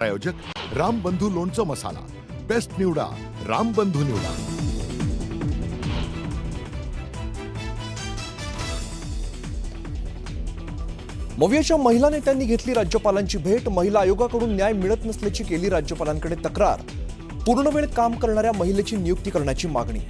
प्रायोजक रामबंधू लोणचं मसाला बेस्ट निवडा रामबंधू निवडा। मवियाच्या महिला नेत्यांनी घेतली राज्यपालांची भेट। महिला आयोगाकडून न्याय मिळत नसल्याची केली राज्यपालांकडे तक्रार। पूर्णवेळ काम करणाऱ्या महिलेची नियुक्ती करण्याची मागणी।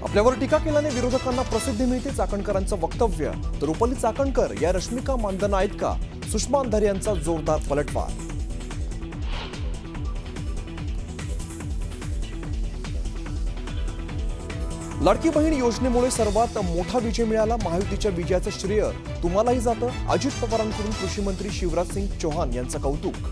आपल्यावर टीका केल्याने विरोधकांना प्रसिद्धी मिळते, चाकणकरांचं वक्तव्य। तर रुपाली चाकणकर या रश्मिका मानधना आहेत का? सुषमा अंधारे यांचा जोरदार पलटवार। लाडकी बहीण योजनेमुळे सर्वात मोठा विजय मिळाला। महायुतीच्या विजयाचं श्रेय तुम्हालाही जातं। अजित पवारांकडून कृषी मंत्री शिवराज सिंग चौहान यांचं कौतुक।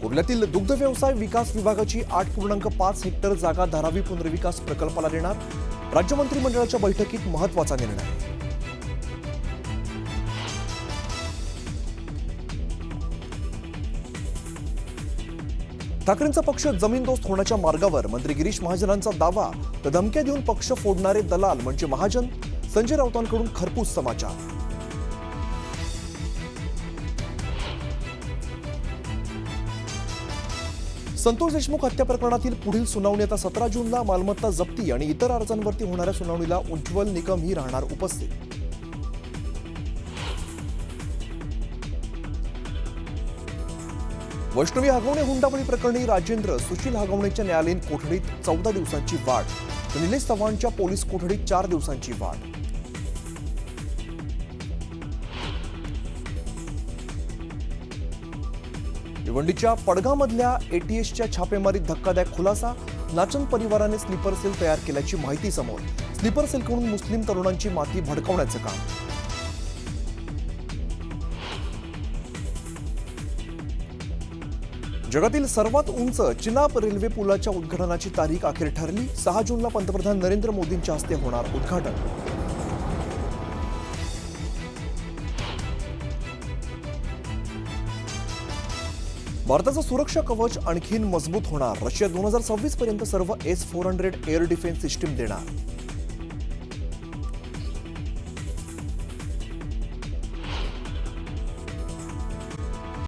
कुर्ल्यातील दुग्ध व्यवसाय विकास विभागाची 8.5 हेक्टर जागा धारावी पुनर्विकास प्रकल्पाला देणार। राज्य मंत्रिमंडळाच्या बैठकीत महत्त्वाचा निर्णय। ठाकरेंचा पक्ष जमीनदोस्त होण्याच्या मार्गावर, मंत्री गिरीश महाजनांचा दावा। तर धमक्या देऊन पक्ष फोडणारे दलाल म्हणजे महाजन, संजय राऊतांकडून खरपूस समाचार। संतोष देशमुख हत्या प्रकरणातील पुढील सुनावणी आता 17 जूनला। मालमत्ता जप्ती आणि इतर अर्जांवरती होणाऱ्या सुनावणीला उज्ज्वल निकम ही राहणार उपस्थित। वैष्णवी हगवणे हुंडाबळी प्रकरणी राजेंद्र सुशील हगवणेच्या न्यायालयीन कोठडीत 14 दिवसांची वाढ। तर निलेश चव्हाणच्या पोलीस कोठडीत 4 दिवसांची वाढ। भिवंडीच्या पडगामधल्या एटीएसच्या छापेमारीत धक्कादायक खुलासा। नाचन परिवाराने स्लीपर सेल तयार केल्याची माहिती समोर। स्लीपर सेलकडून मुस्लिम तरुणांची माती भडकावण्याचं काम। जगातील सर्वात उंच चिनाब रेल्वे पुलाच्या उद्घाटनाची तारीख अखेर ठरली। 6 जूनला पंतप्रधान नरेंद्र मोदींच्या हस्ते होणार उद्घाटन। भारताचं सुरक्षा कवच आणखीन मजबूत होणार। रशिया 2026 पर्यंत सर्व S-400 एअर डिफेन्स सिस्टीम देणार।